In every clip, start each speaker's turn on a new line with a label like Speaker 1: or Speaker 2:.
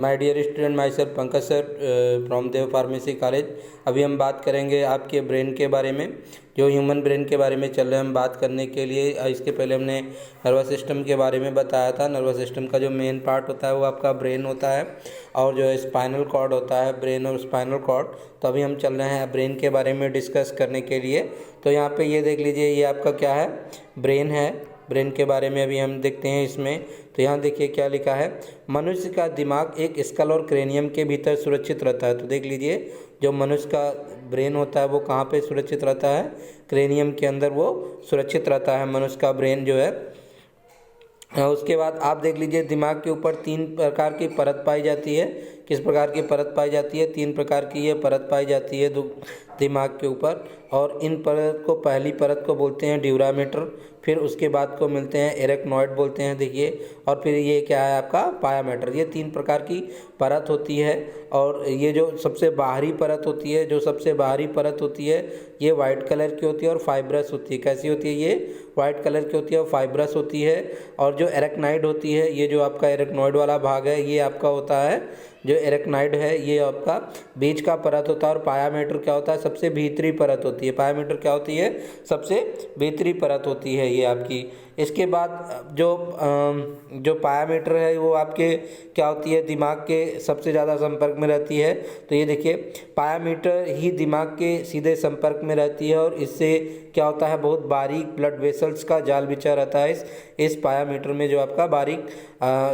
Speaker 1: My dear student, myself Pankaj sir from Dev pharmacy college. अभी हम बात करेंगे आपके ब्रेन के बारे में, जो ह्यूमन ब्रेन के बारे में चल रहे हैं हम बात करने के लिए। इसके पहले हमने नर्वस सिस्टम के बारे में बताया था। नर्वस सिस्टम का जो मेन पार्ट होता है वो आपका ब्रेन होता है, और जो स्पाइनल कॉर्ड होता है, ब्रेन और स्पाइनल कॉर्ड। तो अभी हम चल रहे हैं ब्रेन के बारे में डिस्कस करने के लिए। तो यहाँ पे ये देख लीजिए, ये आपका क्या है, ब्रेन है। ब्रेन के बारे में अभी हम देखते हैं इसमें। तो यहाँ देखिए क्या लिखा है, मनुष्य का दिमाग एक स्कल और क्रेनियम के भीतर सुरक्षित रहता है। तो देख लीजिए, जो मनुष्य का ब्रेन होता है वो कहाँ पे सुरक्षित रहता है, क्रेनियम के अंदर वो सुरक्षित रहता है मनुष्य का ब्रेन जो है। उसके बाद आप देख लीजिए, दिमाग के ऊपर 3 प्रकार की परत पाई जाती है। किस प्रकार की परत पाई जाती है? 3 प्रकार की ये परत पाई जाती है दिमाग के ऊपर। और इन परत को, पहली परत को बोलते हैं ड्यूरामेटर, फिर उसके बाद को मिलते हैं एरेक्नॉइड बोलते हैं, देखिए। और फिर ये क्या है आपका पायामेटर। ये 3 प्रकार की परत होती है। और ये जो सबसे बाहरी परत होती है, जो सबसे बाहरी परत होती है, ये वाइट कलर की होती है और फाइब्रस होती है। कैसी होती है? ये वाइट कलर की होती है और फाइब्रस होती है। और जो एरेक्नाइड होती है, ये जो आपका एरेक्नॉइड वाला भाग है, ये आपका होता है, जो एरेक्नाइड है ये आपका बीच का परत होता है। और पायामेटर क्या होता है? सबसे भीतरी परत होती है। पायामेटर क्या होती है? सबसे भीतरी परत होती है ये आपकी। इसके बाद जो पायामेटर है वो आपके क्या होती है, दिमाग के सबसे ज़्यादा संपर्क में रहती है। तो ये देखिए, पायामीटर ही दिमाग के सीधे संपर्क में रहती है, और इससे क्या होता है, बहुत बारीक ब्लड वेसल्स का जाल बिछा रहता है इस पायामीटर में, जो आपका बारीक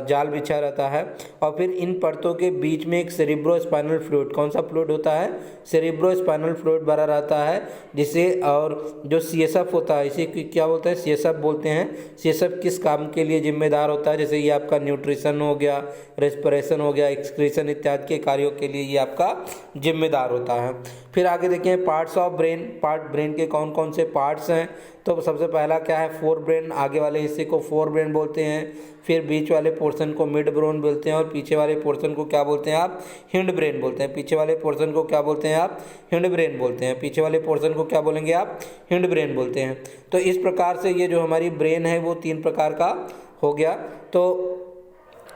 Speaker 1: जाल बिछा रहता है। और फिर इन परतों के बीच में एक सेरिब्रो स्पाइनल फ्लूइड, कौन सा फ्लूइड होता है? सेरिब्रो स्पाइनल फ्लूइड भरा रहता है, जिसे, और जो सीएसएफ होता है, इसे क्या बोलते हैं? सीएसएफ बोलते हैं। सीएसएफ किस काम के लिए जिम्मेदार होता है? जैसे ये आपका न्यूट्रिशन हो गया, रेस्पिरेशन हो गया, एक्सक्रीशन इत्यादि के कार्यों के लिए ये आपका जिम्मेदार होता है। फिर आगे देखें पार्ट्स ऑफ ब्रेन। ब्रेन के कौन कौन से पार्ट्स हैं? तो सबसे पहला क्या है, फोर ब्रेन। आगे वाले हिस्से को फोर ब्रेन बोलते हैं। फिर बीच वाले पोर्शन को मिड ब्रेन बोलते हैं, और पीछे वाले पोर्शन को क्या बोलते हैं आप? हिंड ब्रेन बोलते हैं। पीछे वाले पोर्शन को क्या बोलते हैं आप? हिंड ब्रेन बोलते हैं। पीछे वाले पोर्शन को क्या बोलेंगे आप? हिंड ब्रेन बोलते हैं। तो इस प्रकार से ये जो हमारी ब्रेन है वो 3 प्रकार का हो गया। तो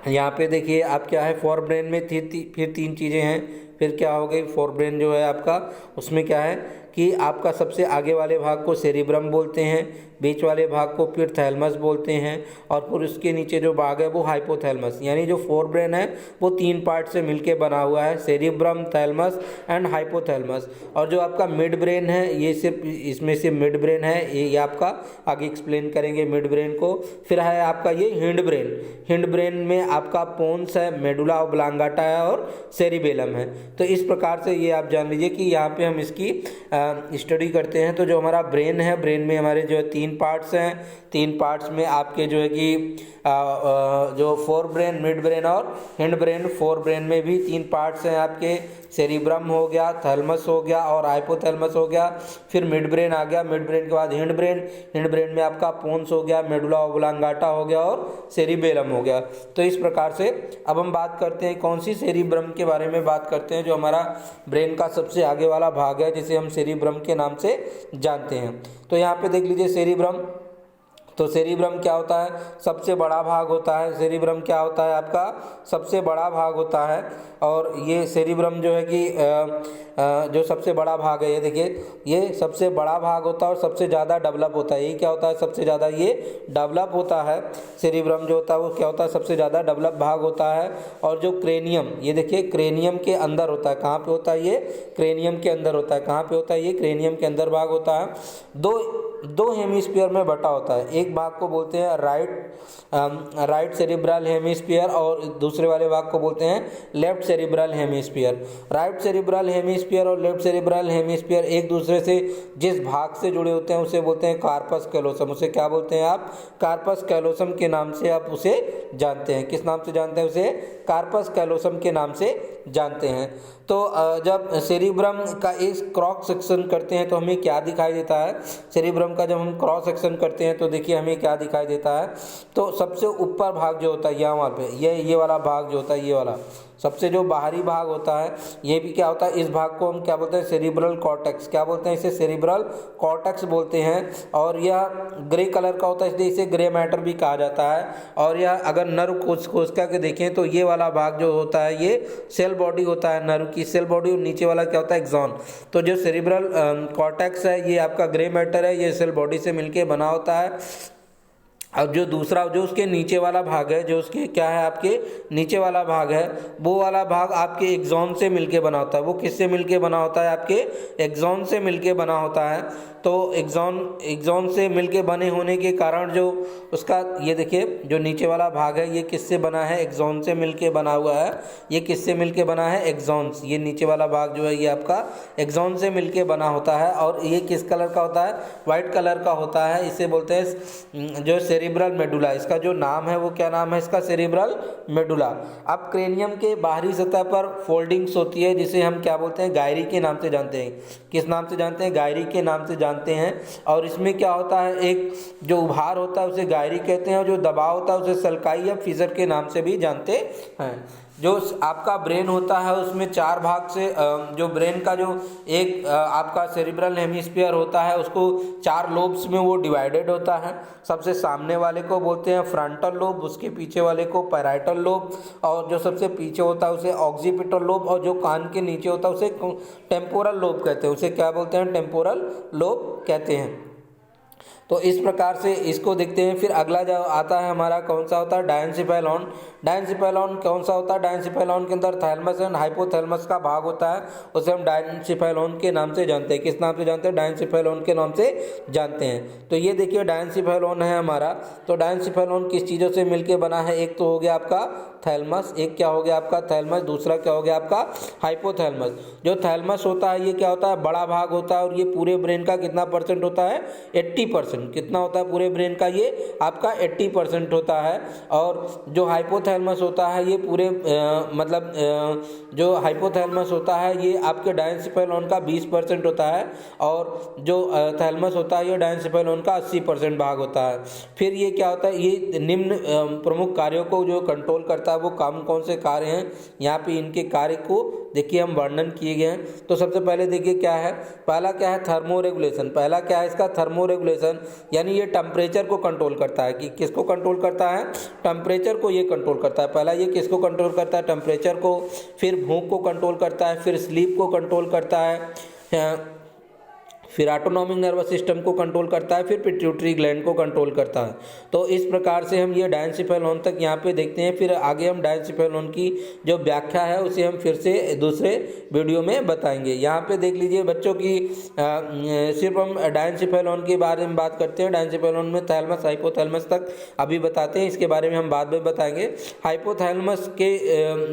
Speaker 1: यहाँ पे देखिए आप क्या है, फोर ब्रेन में फिर 3 चीज़ें हैं। फिर क्या हो गई, फोर ब्रेन जो है आपका, उसमें क्या है कि आपका सबसे आगे वाले भाग को सेरिब्रम बोलते हैं, बीच वाले भाग को फिर थैलमस बोलते हैं, और फिर उसके नीचे जो भाग है वो हाइपोथैलमस। यानी जो फोर ब्रेन है वो 3 पार्ट से मिलके बना हुआ है, सेरिब्रम, थैलमस एंड हाइपोथैलमस। और जो आपका मिड ब्रेन है, ये सिर्फ इसमें से मिड ब्रेन है, ये आपका आगे एक्सप्लेन करेंगे मिड ब्रेन को। फिर है आपका ये हिंड ब्रेन। हिंड ब्रेन में आपका पोन्स है, मेडुला ऑब्लांगाटा है और सेरिबेलम है। तो इस प्रकार से ये आप जान लीजिए कि यहाँ पे हम इसकी स्टडी करते हैं। तो जो हमारा ब्रेन है, ब्रेन में हमारे जो है 3 पार्ट्स हैं। 3 पार्ट्स में आपके जो है कि जो फोर ब्रेन, मिड ब्रेन और हिंड ब्रेन। फोर ब्रेन में भी 3 पार्ट्स हैं आपके, सेरिब्रम हो गया, थैलमस हो गया और हाइपोथैलमस हो गया। फिर मिड ब्रेन आ गया, मिड ब्रेन के बाद हिंड ब्रेन। हिंड ब्रेन में आपका पोन्स हो गया, मेडुला ऑब्लांगाटा हो गया और सेरिबेलम हो गया। तो इस प्रकार से अब हम बात करते हैं कौन सी, सेरिब्रम के बारे में बात करते हैं, जो हमारा ब्रेन का सबसे आगे वाला भाग है, जिसे हम सेरिब्रम के नाम से जानते हैं। तो यहाँ पे देख लीजिए सेरिब्रम। तो सेरिब्रम क्या होता है? सबसे बड़ा भाग होता है। सेरिब्रम क्या होता है आपका? सबसे बड़ा भाग होता है। और ये सेरिब्रम जो है कि जो सबसे बड़ा भाग है, ये देखिए, ये सबसे बड़ा भाग होता है और सबसे ज़्यादा डेवलप होता है। ये क्या होता है? सबसे ज़्यादा ये डेवलप होता है। सेरिब्रम जो होता है वो क्या होता है? सबसे ज़्यादा डेवलप भाग होता है। और जो क्रेनियम, ये देखिए क्रेनियम के अंदर होता है। कहाँ पे होता है ये? क्रेनियम के अंदर होता है। कहाँ पे होता है ये? क्रेनियम के अंदर भाग होता है। दो हेमिस्फीयर में बटा होता है। एक भाग को बोलते हैं राइट सेरिब्रल हेमिस्फीयर, और दूसरे वाले भाग को बोलते हैं left cerebral hemisphere. Right cerebral hemisphere और लेफ्ट सेरिब्रल हेमिस्फीयर एक दूसरे से जिस भाग से जुड़े होते हैं उसे बोलते हैं कार्पस कैलोसम। उसे क्या बोलते हैं आप? कार्पस कैलोसम के नाम से आप उसे जानते हैं। किस नाम से जानते हैं उसे? कार्पस कैलोसम के नाम से जानते हैं। तो जब सेरिब्रम का एक क्रॉस सेक्शन करते हैं तो हमें क्या दिखाई देता है, सेरिब्रम का जब हम क्रॉस सेक्शन करते हैं तो देखिए हमें क्या दिखाई देता है। तो सबसे ऊपर भाग जो होता है यहाँ पे ये वाला भाग जो होता है, ये वाला सबसे जो बाहरी भाग होता है, ये भी क्या होता है, इस भाग को हम क्या बोलते हैं, सेरिब्रल कॉर्टेक्स। क्या बोलते हैं इसे, सेरिब्रल कॉर्टेक्स बोलते हैं। और यह ग्रे कलर का होता है इसलिए इसे ग्रे मैटर भी कहा जाता है। और यह अगर नर्व कोशिका के देखें तो ये वाला भाग जो होता है ये सेल बॉडी होता है, नर्व की सेल बॉडी, और नीचे वाला क्या होता है, एक्सॉन। तो जो सेरिब्रल कॉर्टेक्स है ये आपका ग्रे मैटर है, ये सेल बॉडी से मिलके बना होता है। अब जो दूसरा जो उसके नीचे वाला भाग है, जो उसके क्या है आपके नीचे वाला भाग है, वो वाला भाग आपके एक्सॉन से मिलके बना होता है। वो किससे मिलके बना होता है, आपके एक्सॉन से मिलके बना होता है। तो एक्सॉन से मिलके बने होने के कारण जो उसका ये देखिए जो नीचे वाला भाग है ये किससे बना है, एक्सॉन से मिलके बना हुआ है। ये किससे मिलके बना है, एक्सॉन। ये नीचे वाला भाग जो है ये आपका एक्सॉन से मिलके बना होता है। और ये किस कलर का होता है, वाइट कलर का होता है। इसे बोलते हैं जो सेरिब्रल मेडुला, इसका जो नाम है वो क्या नाम है इसका, सेरिब्रल मेडुला। अब क्रेनियम के बाहरी सतह पर फोल्डिंग्स होती है जिसे हम क्या बोलते हैं, गायरी के नाम से जानते हैं। किस नाम से जानते हैं, गायरी के नाम से जानते हैं। और इसमें क्या होता है, एक जो उभार होता है उसे गायरी कहते हैं, और जो दबाव होता है उसे सल्काई या फिजर के नाम से भी जानते हैं। जो आपका ब्रेन होता है उसमें चार भाग से जो ब्रेन का जो एक आपका सेरिब्रल हेमिस्फीयर होता है उसको चार लोब्स में वो डिवाइडेड होता है। सबसे सामने वाले को बोलते हैं फ्रंटल लोब, उसके पीछे वाले को पैराइटल लोब, और जो सबसे पीछे होता है उसे ऑक्सीपिटल लोब, और जो कान के नीचे होता है उसे टेम्पोरल लोब कहते हैं। उसे क्या बोलते हैं, टेम्पोरल लोब कहते हैं। तो इस प्रकार से इसको देखते हैं। फिर अगला जो आता है हमारा कौन सा होता है, डायंसिफेलॉन। डायंसिफेलॉन कौन सा होता है, डायंसिफेलॉन के अंदर थैलमस एंड हाइपोथैलेमस का भाग होता है, उसे हम डायंसिफेलॉन के नाम से जानते हैं। किस नाम से जानते हैं, डायंसिफेलॉन के नाम से जानते हैं। तो ये देखिए डायंसिफेलॉन है हमारा। तो डायंसिफेलॉन किस चीज़ों से मिलके बना है, एक तो हो गया आपका थैलमस, एक क्या हो गया आपका थैलमस, दूसरा क्या हो गया आपका हाइपोथैलमस। जो थैलमस होता है ये क्या होता है, बड़ा भाग होता है, और ये पूरे ब्रेन का कितना परसेंट होता है, 80%। कितना होता है पूरे ब्रेन का, ये आपका 80% होता है। और जो हाइपोथैलेमस होता है ये पूरे जो हाइपोथैलेमस होता है ये आपके डायंसिफेलॉन का 20% होता है, और जो थैलेमस होता है ये डायंसिफेलॉन का 80% भाग होता है। फिर ये क्या होता है, ये निम्न प्रमुख कार्यों को जो कंट्रोल करता है, वो कौन से कार्य हैं, यहाँ पे इनके कार्य को देखिए हम वर्णन किए गए हैं। तो सबसे पहले देखिए क्या है, पहला क्या है, थर्मो रेगुलेशन। पहला क्या है इसका, थर्मो रेगुलेशन, यानी ये टेम्परेचर को कंट्रोल करता है। कि किसको कंट्रोल करता है, टेम्परेचर को ये कंट्रोल करता है। पहला ये किसको कंट्रोल करता है, टेम्परेचर को। फिर भूख को कंट्रोल करता है, फिर स्लीप को कंट्रोल करता है, फिर ऑटोनॉमिक नर्वस सिस्टम को कंट्रोल करता है, फिर पिट्यूटरी ग्लैंड को कंट्रोल करता है। तो इस प्रकार से हम ये डायंसिफेलॉन तक यहाँ पे देखते हैं। फिर आगे हम डायंसिफेलॉन की जो व्याख्या है उसे हम फिर से दूसरे वीडियो में बताएंगे। यहाँ पे देख लीजिए बच्चों की सिर्फ हम डायंसिफेलॉन के बारे में बात करते हैं। डायंसिफेलॉन में थैलमस हाइपोथैलेमस तक अभी बताते हैं, इसके बारे में हम बाद में बताएंगे। हाइपोथैलेमस के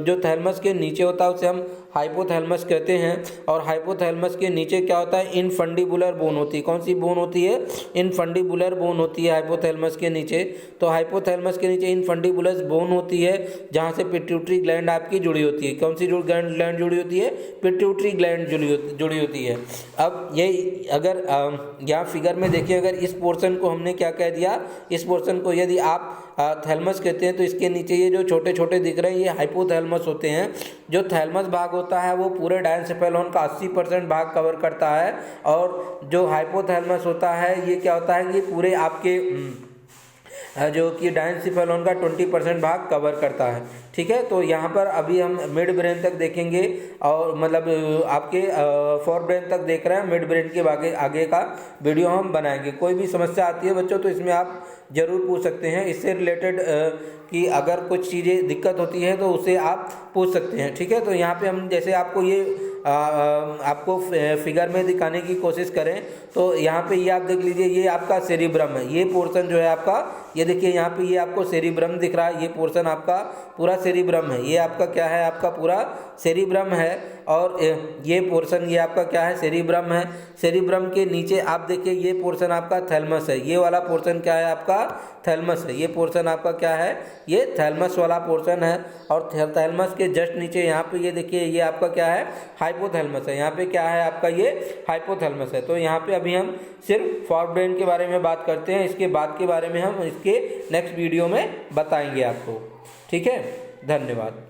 Speaker 1: जो थैलमस के नीचे होता है उसे हम हाइपोथैलेमस कहते हैं। और हाइपोथैलेमस के नीचे क्या होता है, इनफंडिबुलर बोन होती है। कौन सी बोन होती है, इनफंडिबुलर बोन होती है हाइपोथैलेमस के नीचे। तो हाइपोथैलेमस के नीचे इनफंडिबुलर बोन होती है जहाँ से पिट्यूटरी ग्लैंड आपकी जुड़ी होती है। कौन सी ग्लैंड जुड़ी होती है, पिट्यूटरी ग्लैंड जुड़ी होती है। अब ये अगर यहाँ फिगर में देखिए, अगर इस पोर्शन को हमने क्या कह दिया, इस पोर्शन को यदि आप थैलमस कहते हैं तो इसके नीचे ये जो छोटे छोटे दिख रहे हैं ये हाइपोथैलेमस होते हैं। जो थैलमस भाग होता है वो पूरे डायंसिफेलॉन का 80% भाग कवर करता है, और जो हाइपोथैलेमस होता है ये क्या होता है, ये पूरे आपके जो कि डायंसिफेलॉन का 20% भाग कवर करता है। ठीक है, तो यहाँ पर अभी हम मिड ब्रेन तक देखेंगे, और मतलब आपके फोर ब्रेन तक देख रहे हैं। मिड ब्रेन के आगे का वीडियो हम बनाएंगे। कोई भी समस्या आती है बच्चों तो इसमें आप ज़रूर पूछ सकते हैं। इससे रिलेटेड कि अगर कुछ चीज़ें दिक्कत होती है तो उसे आप पूछ सकते हैं। ठीक है, तो यहाँ पे हम जैसे आपको ये आपको फिगर में दिखाने की कोशिश करें तो यहाँ पे ये आप देख लीजिए, ये आपका सेरिब्रम है। ये पोर्शन जो है आपका ये देखिए यहाँ पे ये आपको सेरिब्रम दिख रहा है, ये पोर्शन आपका पूरा सेरिब्रम है, ये आपका क्या है, आपका पूरा सेरिब्रम है। और ये पोर्शन ये आपका क्या है, सेरिब्रम है। सेरिब्रम के नीचे आप देखिए ये पोर्शन आपका थैलमस है, ये वाला पोर्शन क्या है आपका, थैलमस है। ये पोर्शन आपका क्या है, ये थैलमस वाला पोर्शन है। और थैलमस के जस्ट नीचे यहाँ पे ये देखिए ये आपका क्या है, हाइपोथैलमस है। यहाँ पे क्या है आपका, ये हाइपोथैलमस है। तो यहाँ पे अभी हम सिर्फ फॉर ब्रेन के बारे में बात करते हैं, इसके बाद के बारे में हम इसके नेक्स्ट वीडियो में बताएंगे आपको। ठीक है, धन्यवाद।